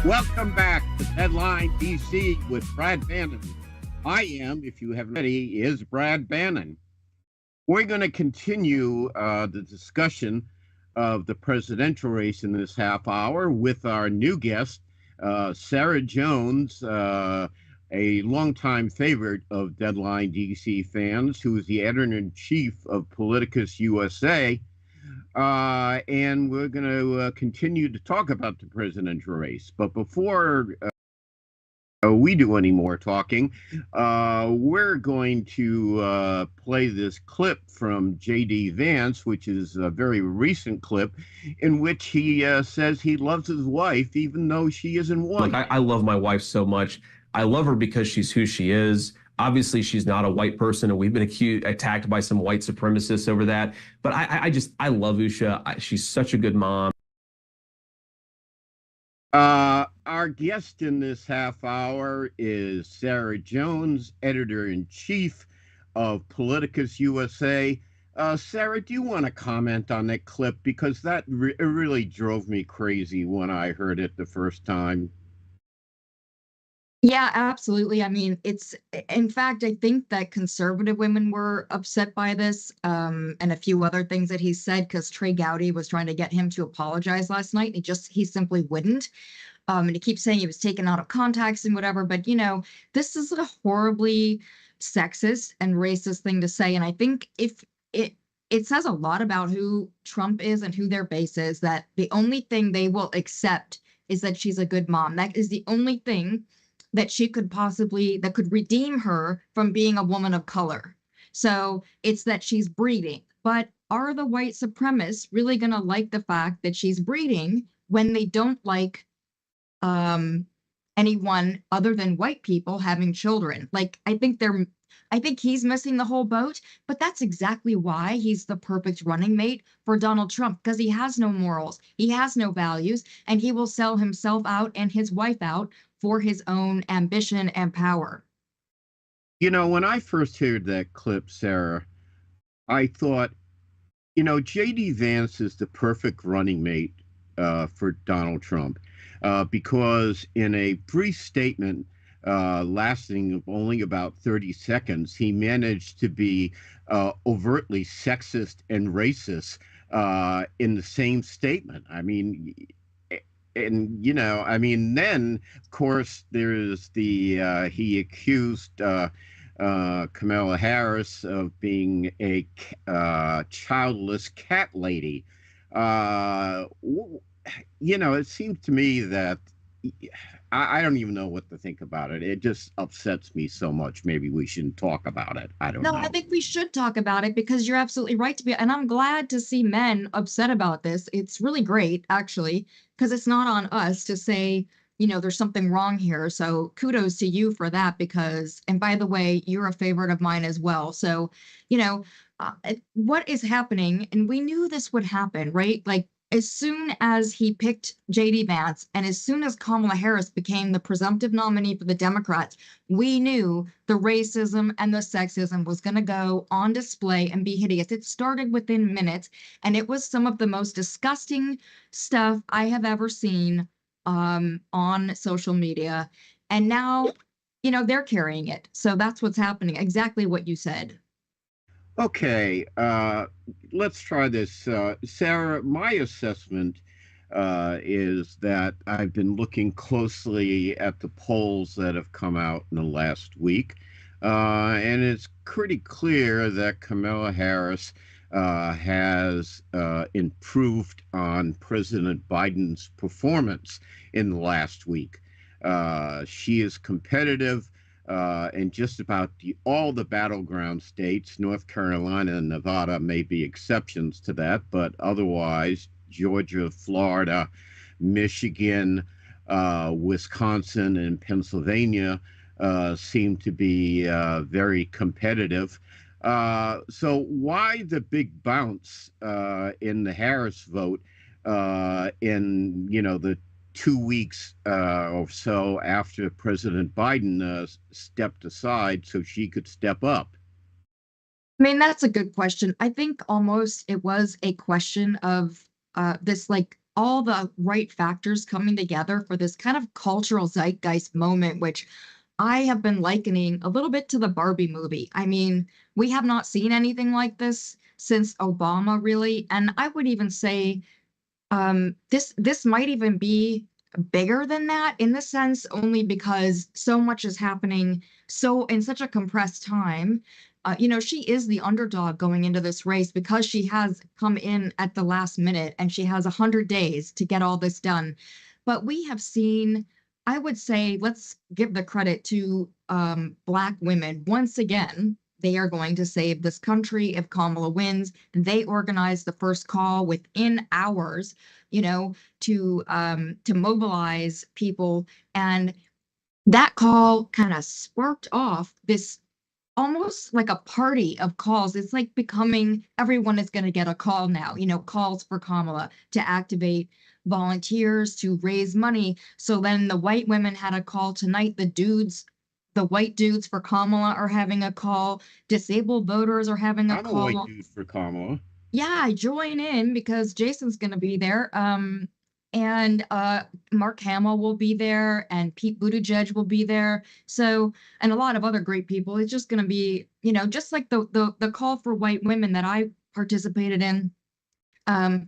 Welcome back to Headline DC with Brad Bannon. I am, if you haven't already, is Brad Bannon. We're going to continue the discussion of the presidential race in this half hour with our new guest, Sarah Jones, a longtime favorite of Deadline DC fans, who is the editor-in-chief of Politicus USA. And we're going to continue to talk about the presidential race. But before we do any more talking, we're going to play this clip from J.D. Vance, which is a very recent clip, in which he says he loves his wife, even though she isn't white. Look, I love my wife so much. I love her because she's who she is. Obviously, she's not a white person, and we've been attacked by some white supremacists over that. But I love Usha. She's such a good mom. Our guest in this half hour is Sarah Jones, editor-in-chief of Politicus USA. Sarah, do you want to comment on that clip? Because that really drove me crazy when I heard it the first time. Yeah, absolutely. I mean, in fact, I think that conservative women were upset by this, and a few other things that he said, because Trey Gowdy was trying to get him to apologize last night. He simply wouldn't. And he keeps saying he was taken out of context and whatever. But, this is a horribly sexist and racist thing to say. And I think if it says a lot about who Trump is and who their base is, that the only thing they will accept is that she's a good mom. That is the only thing that that could redeem her from being a woman of color. So it's that she's breeding. But are the white supremacists really going to like the fact that she's breeding when they don't like anyone other than white people having children? Like, I think he's missing the whole boat, but that's exactly why he's the perfect running mate for Donald Trump, because he has no morals, he has no values, and he will sell himself out and his wife out for his own ambition and power. When I first heard that clip, Sarah, I thought, J.D. Vance is the perfect running mate for Donald Trump because in a brief statement lasting only about 30 seconds, he managed to be overtly sexist and racist in the same statement. I mean, then, of course, there's he accused Kamala Harris of being a childless cat lady. It seems to me that I don't even know what to think about it. It just upsets me so much. Maybe we shouldn't talk about it. I don't know. No, I think we should talk about it because you're absolutely right to be, and I'm glad to see men upset about this. It's really great, actually, because it's not on us to say, there's something wrong here. So kudos to you for that, and by the way, you're a favorite of mine as well. So, what is happening, and we knew this would happen, right? Like, as soon as he picked J.D. Vance and as soon as Kamala Harris became the presumptive nominee for the Democrats, we knew the racism and the sexism was going to go on display and be hideous. It started within minutes, and it was some of the most disgusting stuff I have ever seen on social media. And now, they're carrying it. So that's what's happening. Exactly what you said. Okay, let's try this. Sarah, my assessment is that I've been looking closely at the polls that have come out in the last week, and it's pretty clear that Kamala Harris has improved on President Biden's performance in the last week. She is competitive in just about all the battleground states. North Carolina and Nevada may be exceptions to that, but otherwise, Georgia, Florida, Michigan, Wisconsin, and Pennsylvania seem to be very competitive. So why the big bounce in the Harris vote in the 2 weeks or so after President Biden stepped aside so she could step up? I mean, that's a good question. I think almost it was a question of this like all the right factors coming together for this kind of cultural zeitgeist moment, which I have been likening a little bit to the Barbie movie. I mean, we have not seen anything like this since Obama, really. And I would even say this might even be bigger than that in the sense only because so much is happening so in such a compressed time. She is the underdog going into this race because she has come in at the last minute and she has 100 days to get all this done. But we have seen, I would say, let's give the credit to Black women once again. They are going to save this country if Kamala wins. They organized the first call within hours, to mobilize people, and that call kind of sparked off this almost like a party of calls. It's like becoming everyone is going to get a call now, calls for Kamala to activate volunteers to raise money. So then the white women had a call tonight. The white dudes for Kamala are having a call. Disabled voters are having a I'm a white call. dude for Kamala. Yeah, join in because Jason's going to be there. And Mark Hamill will be there, and Pete Buttigieg will be there. So, and a lot of other great people. It's just going to be, just like the call for white women that I participated in, um,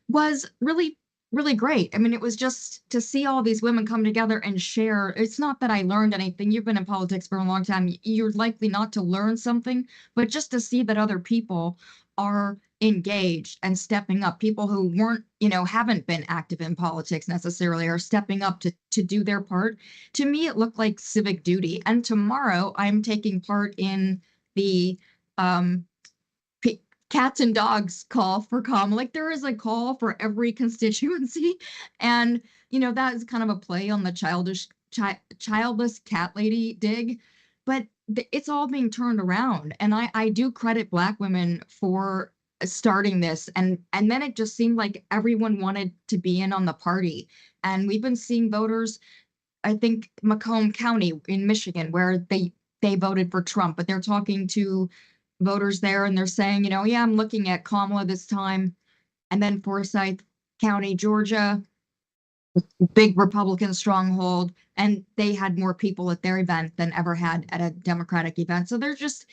was really, really great. I mean, it was just to see all these women come together and share. It's not that I learned anything. You've been in politics for a long time. You're likely not to learn something, but just to see that other people are engaged and stepping up. People who weren't, haven't been active in politics necessarily are stepping up to do their part. To me, it looked like civic duty. And tomorrow I'm taking part in the um, cats and dogs call for calm. Like there is a call for every constituency, and that is kind of a play on the childless cat lady dig, but it's all being turned around, and I do credit Black women for starting this, and then it just seemed like everyone wanted to be in on the party, and we've been seeing voters. I think Macomb County in Michigan, where they voted for Trump, but they're talking to voters there and they're saying, yeah, I'm looking at Kamala this time. And then Forsyth County, Georgia, big Republican stronghold, and they had more people at their event than ever had at a Democratic event. So they're just,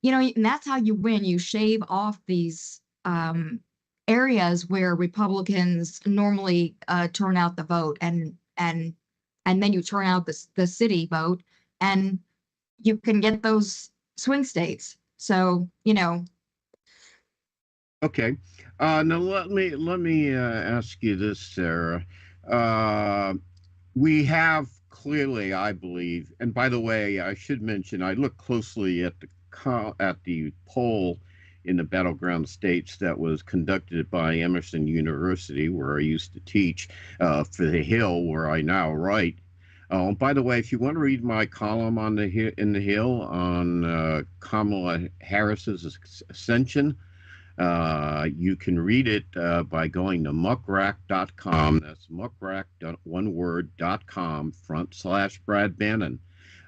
and that's how you win. You shave off these areas where Republicans normally turn out the vote, and then you turn out the city vote, and you can get those swing states. So, Okay. Now let me ask you this, Sarah. Uh, we have clearly, I believe, and by the way, I should mention I looked closely at the poll in the battleground states that was conducted by Emerson University, where I used to teach, for the Hill, where I now write. By the way, if you want to read my column on in the Hill on Kamala Harris's ascension, you can read it by going to muckrack.com. That's muckrack, one word, .com, /Brad Bannon.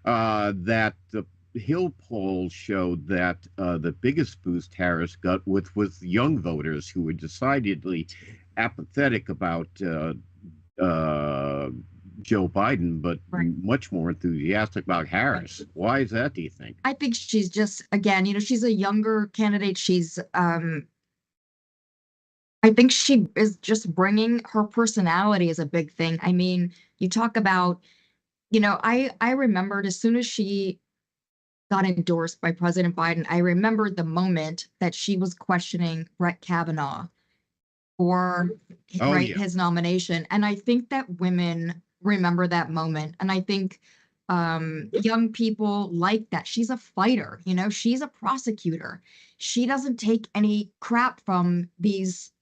That the Hill poll showed that the biggest boost Harris got with young voters who were decidedly apathetic about Joe Biden, but right. much more enthusiastic about Harris. Why is that, do you think? I think she's just, again, she's a younger candidate. I think she is just bringing her personality is a big thing. I mean, you talk about, I remembered as soon as she got endorsed by President Biden, I remembered the moment that she was questioning Brett Kavanaugh for his nomination. And I think that women remember that moment. And I think young people like that. She's a fighter, she's a prosecutor. She doesn't take any crap from these,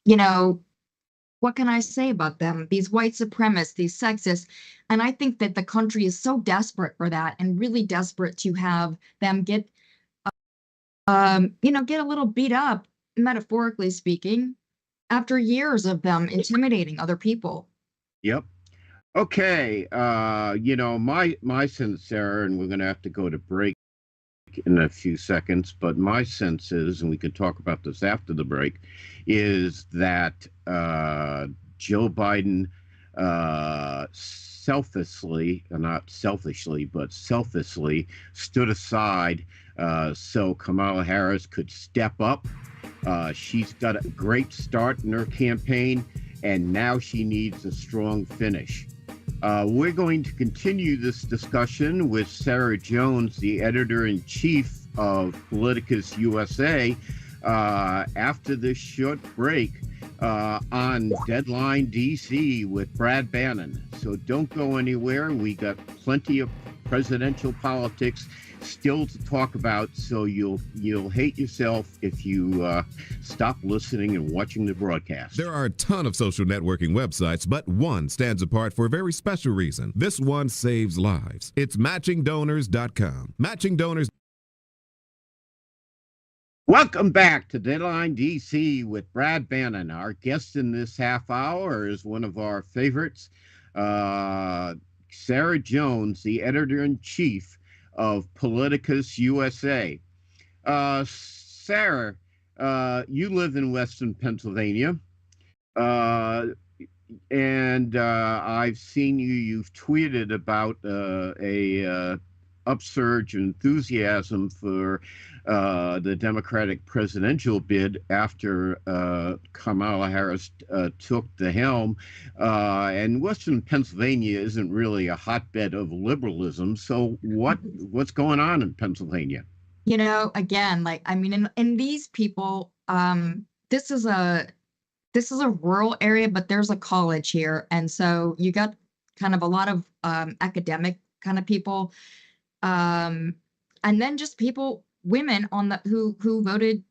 what can I say about them? These white supremacists, these sexists. And I think that the country is so desperate for that and really desperate to have them get a little beat up, metaphorically speaking, after years of them intimidating other people. Yep. Okay. My sense, Sarah, and we're going to have to go to break in a few seconds, but my sense is, and we can talk about this after the break, is that Joe Biden selfishly, not selfishly, but selfishly stood aside so Kamala Harris could step up. She's got a great start in her campaign, and now she needs a strong finish. We're going to continue this discussion with Sarah Jones, the editor-in-chief of Politicus USA, after this short break on Deadline DC with Brad Bannon. So don't go anywhere. We got plenty of presidential politics still to talk about, so you'll hate yourself if you stop listening and watching the broadcast. There are a ton of social networking websites, but one stands apart for a very special reason. This one saves lives. It's matchingdonors.com. Matching Donors. Welcome back to Deadline DC with Brad Bannon. Our guest in this half hour is one of our favorites, Sarah Jones, the editor-in-chief of Politicus USA. Sarah, you live in Western Pennsylvania, and I've seen you've tweeted about a upsurge in enthusiasm for the Democratic presidential bid after Kamala Harris took the helm. And Western Pennsylvania isn't really a hotbed of liberalism. So what's going on in Pennsylvania? You know, again, like, I mean, in these people, this is a rural area, but there's a college here. And so you got kind of a lot of academic kind of people. And then just people, women on the who voted,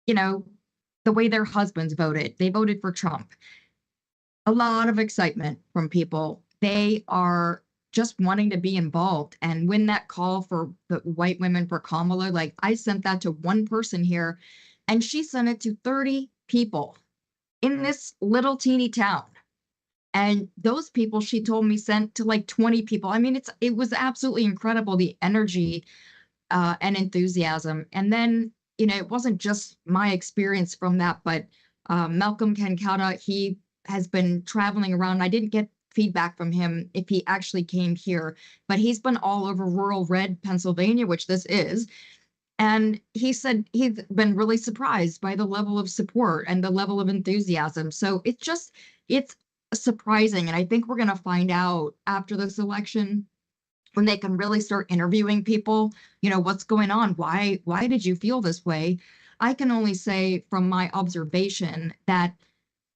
you know, the way their husbands voted. They voted for Trump. A lot of excitement from people. They are just wanting to be involved. And when that call for the white women for Kamala, like, I sent that to one person here, and she sent it to 30 people in this little teeny town. And those people, she told me, sent to like 20 people. I mean, it was absolutely incredible, the energy and enthusiasm. And then, you know, it wasn't just my experience from that, but Malcolm Kankata, he has been traveling around. I didn't get feedback from him if he actually came here, but he's been all over rural red Pennsylvania, which this is. And he said he's been really surprised by the level of support and the level of enthusiasm. So it's surprising. And I think we're going to find out after this election, when they can really start interviewing people, you know, what's going on? Why did you feel this way? I can only say from my observation that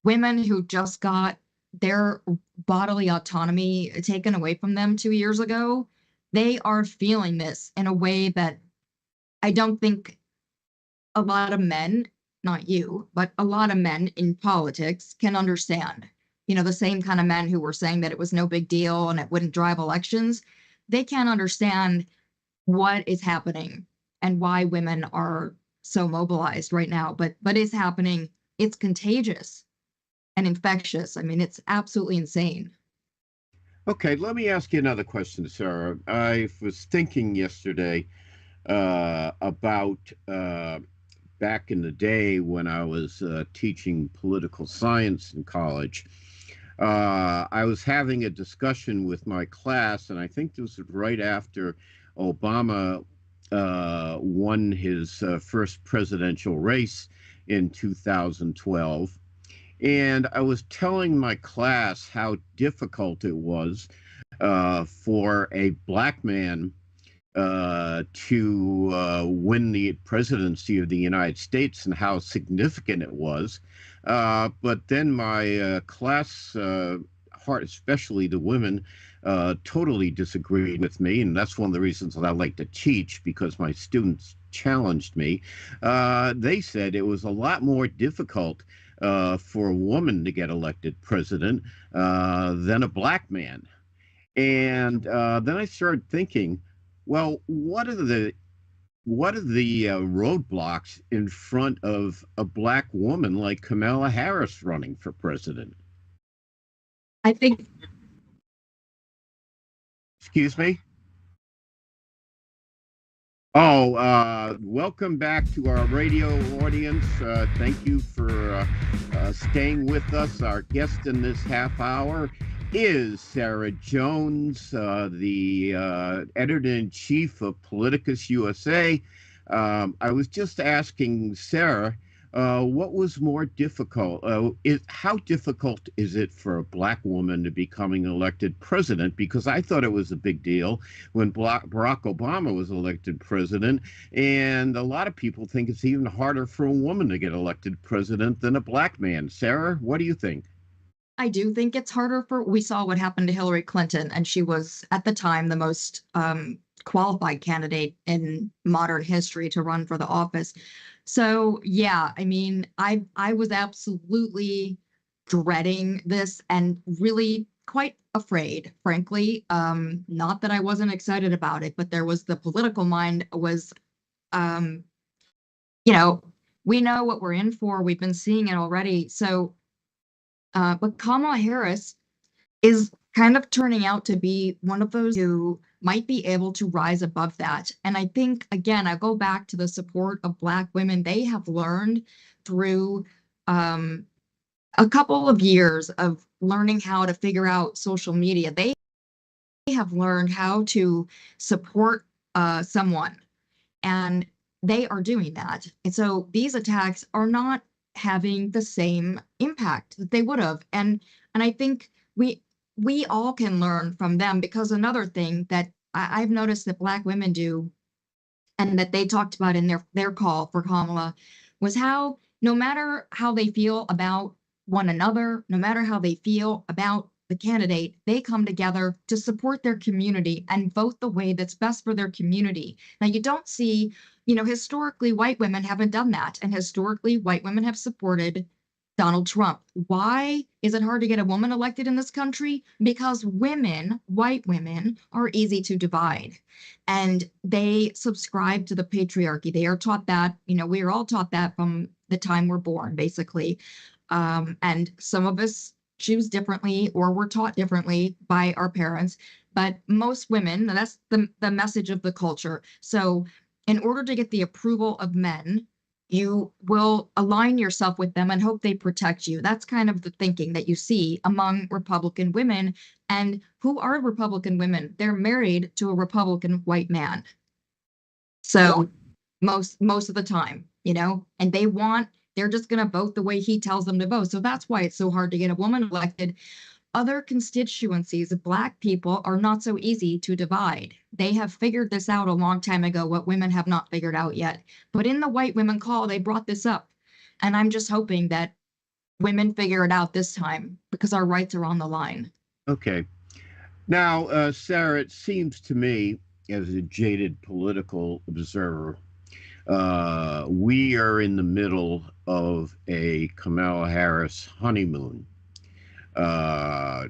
women who just got their bodily autonomy taken away from them 2 years ago, they are feeling this in a way that I don't think a lot of men, not you, but a lot of men in politics can understand. You know, the same kind of men who were saying that it was no big deal and it wouldn't drive elections. They can't understand what is happening and why women are so mobilized right now. But it's happening. It's contagious and infectious. I mean, it's absolutely insane. Okay, let me ask you another question, Sarah. I was thinking yesterday about back in the day when I was teaching political science in college. I was having a discussion with my class, and I think this was right after Obama won his first presidential race in 2012. And I was telling my class how difficult it was for a black man to win the presidency of the United States and how significant it was. But then my class, especially the women, totally disagreed with me. And that's one of the reasons that I like to teach, because my students challenged me. They said it was a lot more difficult for a woman to get elected president than a black man. And then I started thinking, well, what are the roadblocks in front of a black woman like Kamala Harris running for president? I think. Excuse me? Welcome back to our radio audience. Thank you for staying with us. Our guest in this half hour is Sarah Jones, the editor-in-chief of Politicus USA. I was just asking Sarah, what was more difficult? How difficult is it for a black woman to becoming elected president? Because I thought it was a big deal when Barack Obama was elected president, and a lot of people think it's even harder for a woman to get elected president than a black man. Sarah, what do you think? I do think it's harder for, we saw what happened to Hillary Clinton, and she was at the time the most qualified candidate in modern history to run for the office. So yeah, I mean, I was absolutely dreading this and really quite afraid, frankly. Not that I wasn't excited about it, but there was the political mind was, um, you know, we know what we're in for. We've been seeing it already. So, but Kamala Harris is kind of turning out to be one of those who might be able to rise above that. And I think, again, I go back to the support of Black women. They have learned through um, a couple of years of learning how to figure out social media. They have learned how to support someone, and they are doing that. And so these attacks are not having the same impact that they would have. And I think we all can learn from them, because another thing that I've noticed that Black women do, and that they talked about in their call for Kamala, was how no matter how they feel about one another, no matter how they feel about the candidate, they come together to support their community and vote the way that's best for their community. Now, you don't see, historically, white women haven't done that. And historically, white women have supported Donald Trump. Why is it hard to get a woman elected in this country? Because women, white women, are easy to divide, and they subscribe to the patriarchy. They are taught that, we are all taught that from the time we're born, basically. And some of us choose differently or were taught differently by our parents. But most women, that's the message of the culture. So in order to get the approval of men, you will align yourself with them and hope they protect you. That's kind of the thinking that you see among Republican women. And who are Republican women? They're married to a Republican white man. So most of the time, and they're just going to vote the way he tells them to vote. So that's why it's so hard to get a woman elected. Other constituencies, Black people, are not so easy to divide. They have figured this out a long time ago, what women have not figured out yet. But in the white women call, they brought this up. And I'm just hoping that women figure it out this time, because our rights are on the line. Okay. Now, Sarah, it seems to me, as a jaded political observer, we are in the middle of a Kamala Harris honeymoon.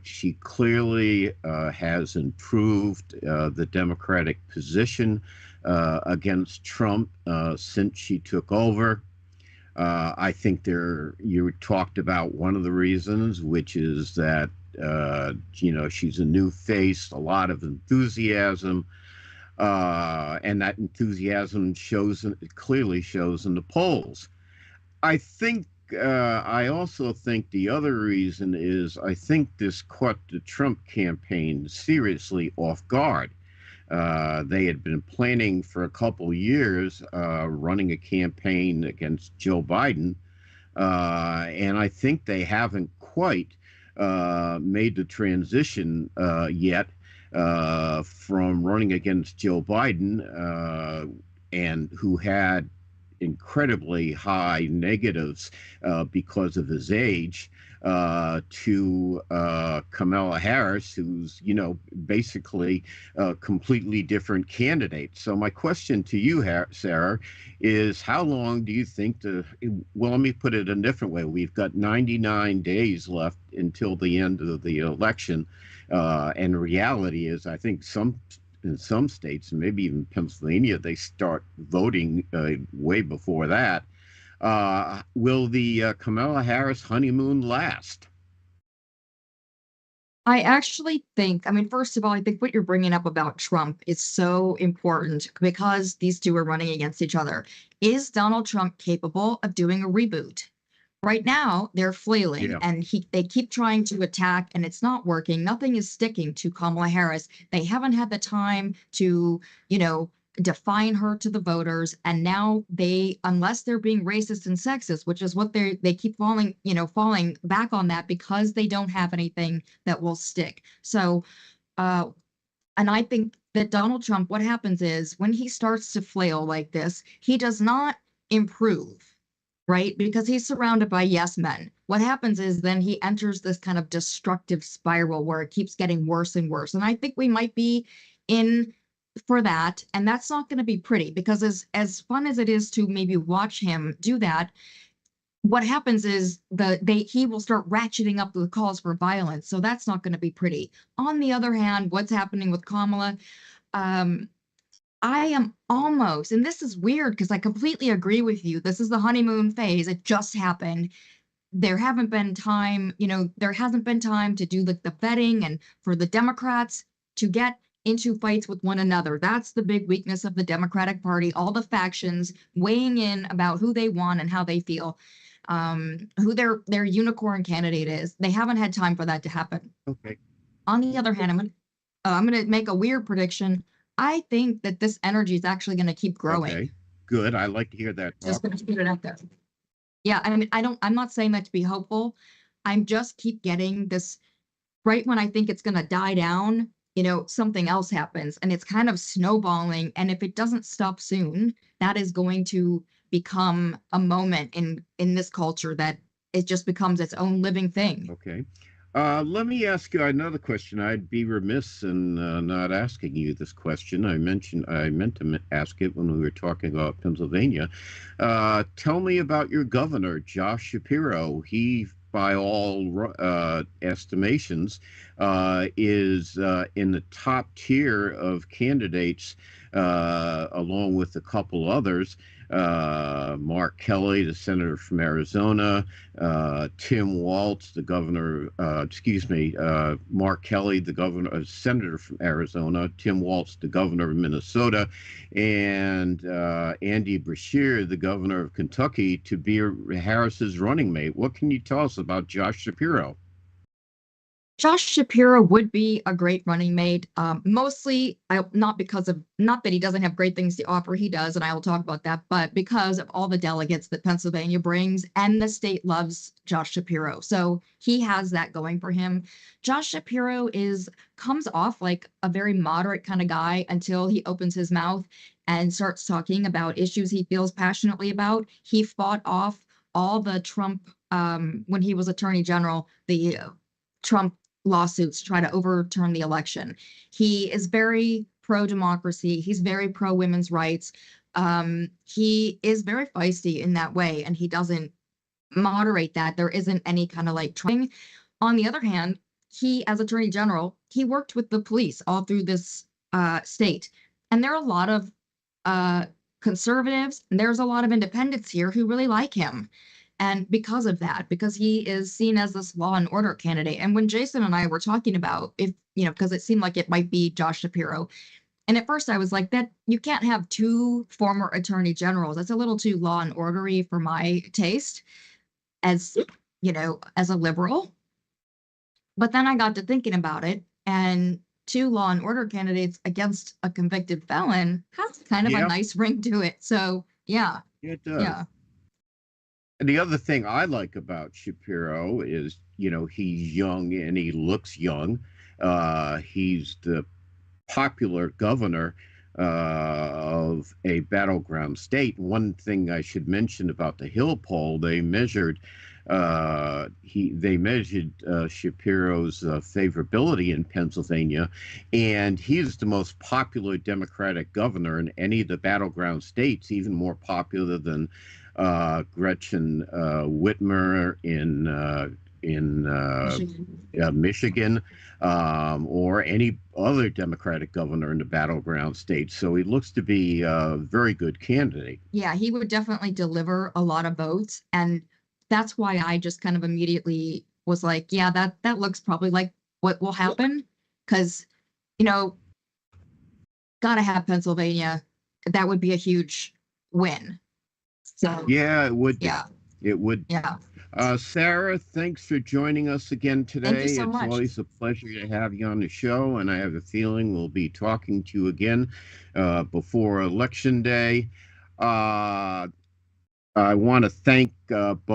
She clearly has improved the Democratic position against Trump since she took over. I think you talked about one of the reasons, which is that she's a new face, a lot of enthusiasm, and that enthusiasm clearly shows in the polls. I also think the other reason is I think this caught the Trump campaign seriously off guard. They had been planning for a couple years running a campaign against Joe Biden, and I think they haven't quite made the transition yet from running against Joe Biden, and who had incredibly high negatives because of his age, to Kamala Harris, who's, basically a completely different candidate. So my question to you, Sarah, is how long do you think well, let me put it a different way. We've got 99 days left until the end of the election. And reality is, I think in some states, and maybe even Pennsylvania, they start voting way before that. Will the Kamala Harris honeymoon last? I actually think, I mean, first of all, I think what you're bringing up about Trump is so important because these two are running against each other. Is Donald Trump capable of doing a reboot? Right now, they're flailing Yeah. and they keep trying to attack and it's not working. Nothing is sticking to Kamala Harris. They haven't had the time to, you know, define her to the voters. And now they, unless they're being racist and sexist, which is what they keep falling, falling back on that because they don't have anything that will stick. So, uh, and I think that Donald Trump, what happens is when he starts to flail like this, he does not improve, right? Because he's surrounded by yes men. What happens is then he enters this kind of destructive spiral where it keeps getting worse and worse. And I think we might be in for that. And that's not going to be pretty because as fun as it is to maybe watch him do that, what happens is he will start ratcheting up the calls for violence. So that's not going to be pretty. On the other hand, what's happening with Kamala? Um, I am almost, and this is weird because I completely agree with you. This is the honeymoon phase. It just happened. There haven't been time, there hasn't been time to do the vetting and for the Democrats to get into fights with one another. That's the big weakness of the Democratic Party, all the factions weighing in about who they want and how they feel, who their unicorn candidate is. They haven't had time for that to happen. Okay. On the other hand, I'm gonna make a weird prediction. I think that this energy is actually going to keep growing. Okay. Good. I like to hear that. Just going to put it out there. Yeah, I mean, I'm not saying that to be hopeful. I'm just keep getting this right when I think it's going to die down, something else happens and it's kind of snowballing. And if it doesn't stop soon, that is going to become a moment in this culture that it just becomes its own living thing. Okay. Let me ask you another question. I'd be remiss in not asking you this question. I meant to ask it when we were talking about Pennsylvania. Tell me about your governor, Josh Shapiro. He, by all estimations, is in the top tier of candidates, along with a couple others. Mark Kelly, the senator from Arizona, Tim Walz, the governor, Mark Kelly, the governor, senator from Arizona, Tim Walz, the governor of Minnesota, and Andy Beshear, the governor of Kentucky, to be Harris's running mate. What can you tell us about Josh Shapiro? Josh Shapiro would be a great running mate. Mostly, not that he doesn't have great things to offer, he does, and I will talk about that, but because of all the delegates that Pennsylvania brings, and the state loves Josh Shapiro, so he has that going for him. Josh Shapiro comes off like a very moderate kind of guy until he opens his mouth and starts talking about issues he feels passionately about. He fought off all the Trump when he was Attorney General, the Trump lawsuits to try to overturn the election. He is very pro-democracy. He's very pro-women's rights. He is very feisty in that way, and he doesn't moderate that. There isn't any kind of like trying. On the other hand, he, as Attorney General, he worked with the police all through this state. And there are a lot of conservatives, and there's a lot of independents here who really like him. And because of that, because he is seen as this law and order candidate. And when Jason and I were talking about because it seemed like it might be Josh Shapiro. And at first I was like, that you can't have two former attorney generals. That's a little too law and ordery for my taste as a liberal. But then I got to thinking about it, and two law and order candidates against a convicted felon has kind of a nice ring to it. So yeah. It does. Yeah. And the other thing I like about Shapiro is, he's young and he looks young. He's the popular governor of a battleground state. One thing I should mention about the Hill poll, they measured Shapiro's favorability in Pennsylvania, and he's the most popular Democratic governor in any of the battleground states, even more popular than Gretchen Whitmer in Michigan, or any other Democratic governor in the battleground states. So he looks to be a very good candidate. Yeah, he would definitely deliver a lot of votes. And that's why I just kind of immediately was like, yeah, that looks probably like what will happen, because, you know, gotta have Pennsylvania. That would be a huge win. So Yeah, it would be. yeah, It would. yeah. Sarah, thanks for joining us again Thank you today. so It's much. always a pleasure to have you on the show, and I have a feeling we'll be talking to you again before Election Day. I want to thank both